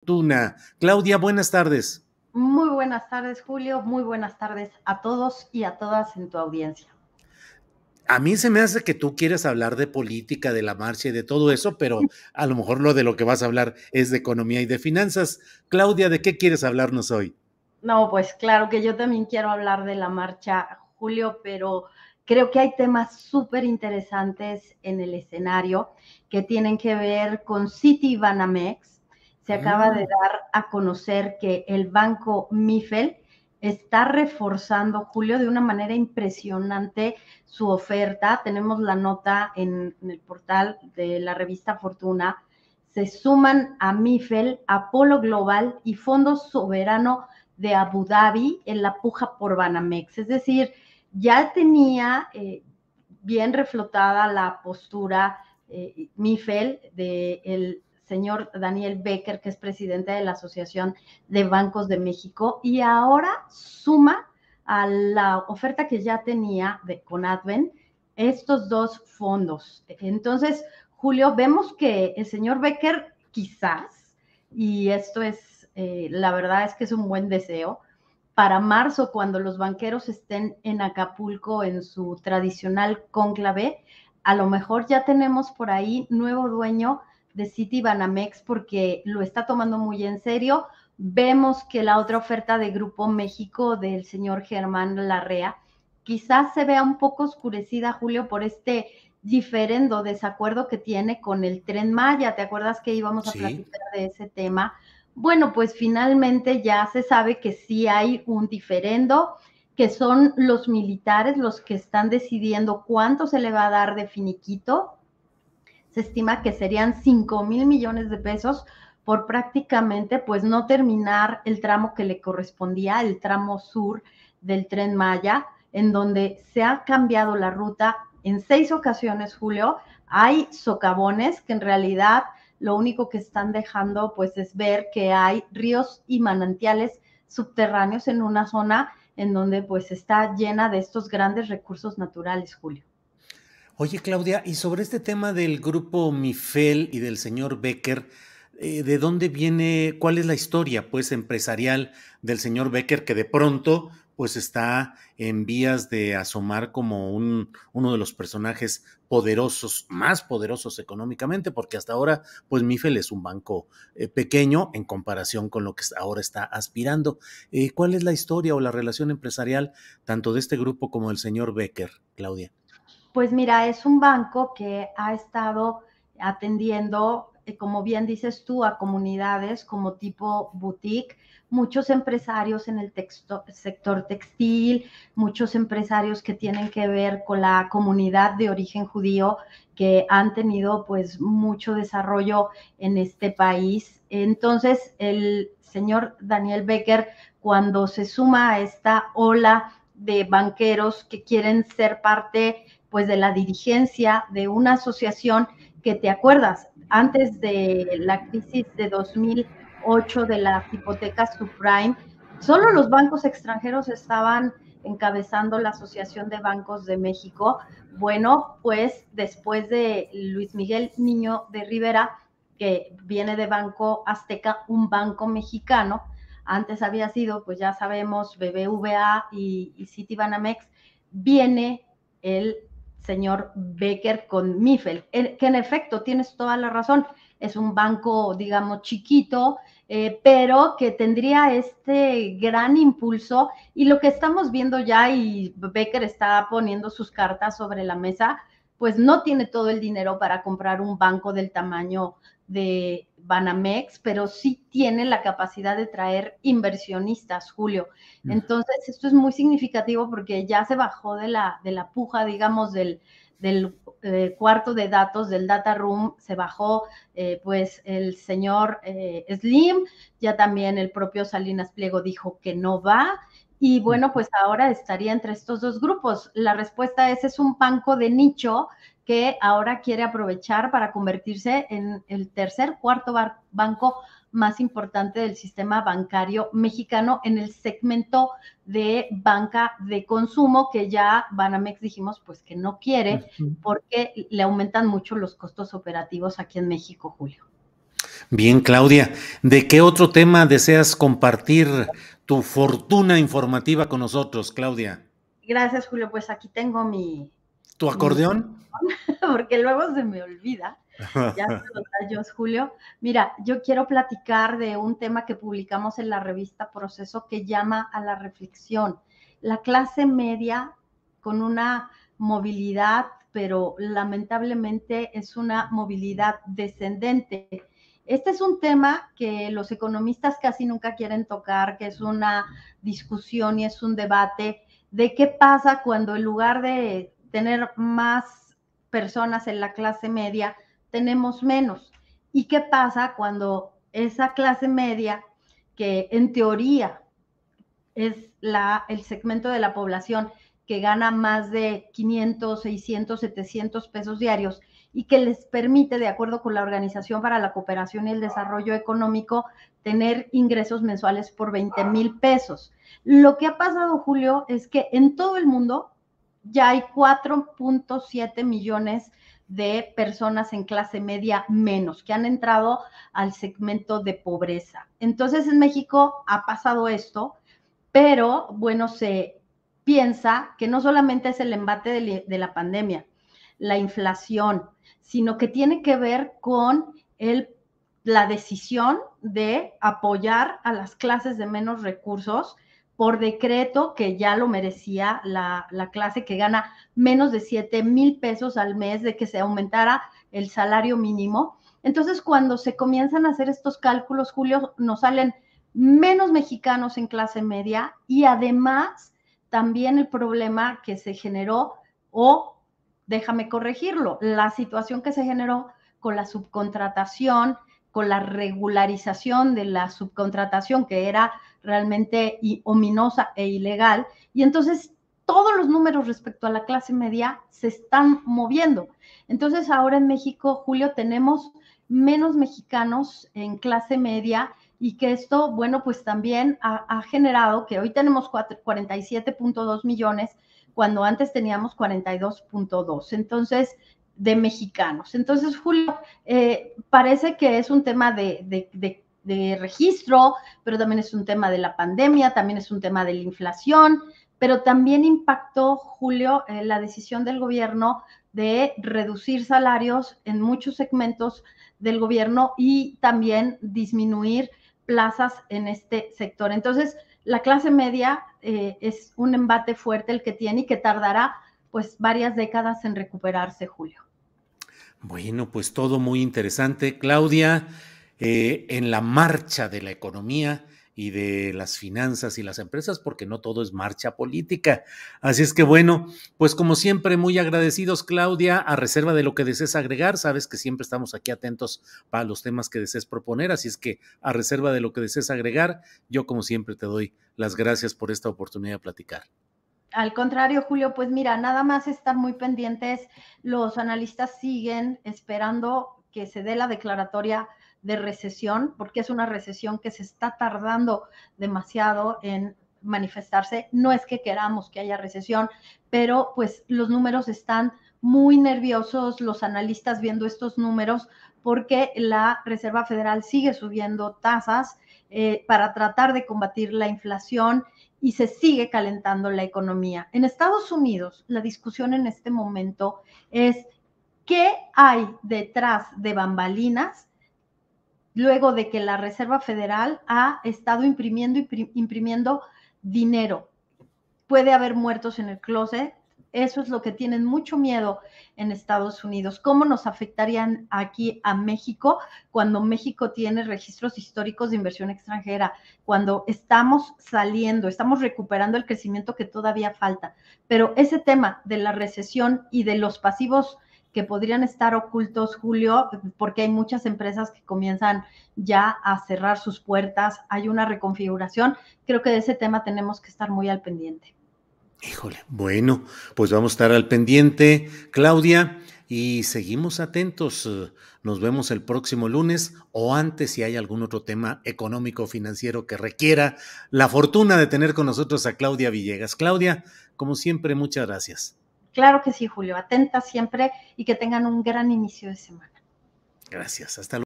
Fortuna. Claudia, buenas tardes. Muy buenas tardes, Julio. Muy buenas tardes a todos y a todas en tu audiencia. A mí se me hace que tú quieres hablar de política, de la marcha y de todo eso, pero a lo mejor lo de lo que vas a hablar es de economía y de finanzas. Claudia, ¿de qué quieres hablarnos hoy? No, pues claro que yo también quiero hablar de la marcha, Julio, pero creo que hay temas súper interesantes en el escenario que tienen que ver con Citibanamex. Se acaba de Mm. dar a conocer que el banco Mifel está reforzando, Julio, de una manera impresionante su oferta. Tenemos la nota en el portal de la revista Fortuna. Se suman a Mifel, Apolo Global y Fondo Soberano de Abu Dhabi en la puja por Banamex. Es decir, ya tenía bien reflotada la postura Mifel del señor Daniel Becker, que es presidente de la Asociación de Bancos de México, y ahora suma a la oferta que ya tenía con Advent estos dos fondos. Entonces, Julio, vemos que el señor Becker quizás, y esto es, la verdad es que es un buen deseo, para marzo, cuando los banqueros estén en Acapulco en su tradicional cónclave, a lo mejor ya tenemos por ahí nuevo dueño de Citibanamex porque lo está tomando muy en serio. Vemos que la otra oferta de Grupo México del señor Germán Larrea quizás se vea un poco oscurecida, Julio, por este diferendo desacuerdo que tiene con el Tren Maya. ¿Te acuerdas que íbamos a Sí. platicar de ese tema? Bueno, pues finalmente ya se sabe que sí hay un diferendo, que son los militares los que están decidiendo cuánto se le va a dar de finiquito. Se estima que serían 5,000 millones de pesos por prácticamente pues no terminar el tramo que le correspondía, el tramo sur del Tren Maya, en donde se ha cambiado la ruta en 6 ocasiones, Julio. Hay socavones que en realidad lo único que están dejando pues es ver que hay ríos y manantiales subterráneos en una zona en donde pues está llena de estos grandes recursos naturales, Julio. Oye, Claudia, y sobre este tema del grupo Mifel y del señor Becker, ¿de dónde viene, cuál es la historia, pues, empresarial del señor Becker que de pronto, pues, está en vías de asomar como uno de los personajes poderosos, más poderosos económicamente, porque hasta ahora, pues, Mifel es un banco pequeño en comparación con lo que ahora está aspirando. ¿Cuál es la historia o la relación empresarial tanto de este grupo como del señor Becker, Claudia? Pues mira, es un banco que ha estado atendiendo, como bien dices tú, a comunidades como tipo boutique, muchos empresarios en el sector textil, muchos empresarios que tienen que ver con la comunidad de origen judío que han tenido pues mucho desarrollo en este país. Entonces, el señor Daniel Becker, cuando se suma a esta ola de banqueros que quieren ser parte pues de la dirigencia de una asociación que te acuerdas, antes de la crisis de 2008 de las hipotecas subprime, solo los bancos extranjeros estaban encabezando la Asociación de Bancos de México. Bueno, pues después de Luis Miguel Niño de Rivera, que viene de Banco Azteca, un banco mexicano, antes había sido, pues ya sabemos, BBVA y Citibanamex, viene el señor Becker con Mifel, que en efecto tienes toda la razón, es un banco, digamos, chiquito, pero que tendría este gran impulso y lo que estamos viendo ya y Becker está poniendo sus cartas sobre la mesa, pues no tiene todo el dinero para comprar un banco del tamaño de Banamex, pero sí tiene la capacidad de traer inversionistas, Julio. Entonces, esto es muy significativo porque ya se bajó de la puja, digamos, del cuarto de datos, del data room, se bajó pues el señor Slim, ya también el propio Salinas Pliego dijo que no va, y bueno, pues ahora estaría entre estos dos grupos. La respuesta es un banco de nicho que ahora quiere aprovechar para convertirse en el tercer, cuarto banco más importante del sistema bancario mexicano en el segmento de banca de consumo que ya Banamex dijimos pues que no quiere porque le aumentan mucho los costos operativos aquí en México, Julio. Bien, Claudia, ¿de qué otro tema deseas compartir tu fortuna informativa con nosotros, Claudia? Gracias, Julio. Pues aquí tengo ¿Tu mi acordeón? porque luego se me olvida. Ya se los tallos, Julio. Mira, yo quiero platicar de un tema que publicamos en la revista Proceso que llama a la reflexión. La clase media con una movilidad, pero lamentablemente es una movilidad descendente. Este es un tema que los economistas casi nunca quieren tocar, que es una discusión y es un debate de qué pasa cuando en lugar de tener más personas en la clase media, tenemos menos. ¿Y qué pasa cuando esa clase media, que en teoría es el segmento de la población que gana más de 500, 600, 700 pesos diarios y que les permite, de acuerdo con la Organización para la Cooperación y el Desarrollo Económico, tener ingresos mensuales por 20,000 pesos? Lo que ha pasado, Julio, es que en todo el mundo ya hay 4.7 millones de personas en clase media menos que han entrado al segmento de pobreza. Entonces, en México ha pasado esto, pero bueno, se piensa que no solamente es el embate de la pandemia, la inflación, sino que tiene que ver con la decisión de apoyar a las clases de menos recursos por decreto, que ya lo merecía la clase que gana menos de 7,000 pesos al mes, de que se aumentara el salario mínimo. Entonces, cuando se comienzan a hacer estos cálculos, Julio, nos salen menos mexicanos en clase media y además también el problema que se generó, o déjame corregirlo, la situación que se generó con la subcontratación, con la regularización de la subcontratación, que era realmente ominosa e ilegal, y entonces todos los números respecto a la clase media se están moviendo. Entonces ahora en México, Julio, tenemos menos mexicanos en clase media y que esto, bueno, pues también ha generado que hoy tenemos 47.2 millones cuando antes teníamos 42.2. Entonces, de mexicanos. Entonces, Julio, parece que es un tema de registro, pero también es un tema de la pandemia, también es un tema de la inflación, pero también impactó, Julio, la decisión del gobierno de reducir salarios en muchos segmentos del gobierno y también disminuir plazas en este sector. Entonces, la clase media es un embate fuerte el que tiene y que tardará pues varias décadas en recuperarse, Julio. Bueno, pues todo muy interesante, Claudia, en la marcha de la economía y de las finanzas y las empresas, porque no todo es marcha política. Así es que bueno, pues como siempre, muy agradecidos, Claudia, a reserva de lo que desees agregar. Sabes que siempre estamos aquí atentos para los temas que desees proponer, así es que a reserva de lo que desees agregar, yo como siempre te doy las gracias por esta oportunidad de platicar. Al contrario, Julio, pues mira, nada más estar muy pendientes. Los analistas siguen esperando que se dé la declaratoria de recesión, porque es una recesión que se está tardando demasiado en manifestarse. No es que queramos que haya recesión, pero pues los números están muy nerviosos, los analistas viendo estos números, porque la Reserva Federal sigue subiendo tasas para tratar de combatir la inflación y se sigue calentando la economía. En Estados Unidos, la discusión en este momento es qué hay detrás de bambalinas luego de que la Reserva Federal ha estado imprimiendo dinero. Puede haber muertos en el closet. Eso es lo que tienen mucho miedo en Estados Unidos. ¿Cómo nos afectarían aquí a México cuando México tiene registros históricos de inversión extranjera? Cuando estamos saliendo, estamos recuperando el crecimiento que todavía falta. Pero ese tema de la recesión y de los pasivos que podrían estar ocultos, Julio, porque hay muchas empresas que comienzan ya a cerrar sus puertas, hay una reconfiguración. Creo que de ese tema tenemos que estar muy al pendiente. Híjole, bueno, pues vamos a estar al pendiente, Claudia, y seguimos atentos. Nos vemos el próximo lunes o antes si hay algún otro tema económico o financiero que requiera la fortuna de tener con nosotros a Claudia Villegas. Claudia, como siempre, muchas gracias. Claro que sí, Julio. Atenta siempre y que tengan un gran inicio de semana. Gracias. Hasta luego.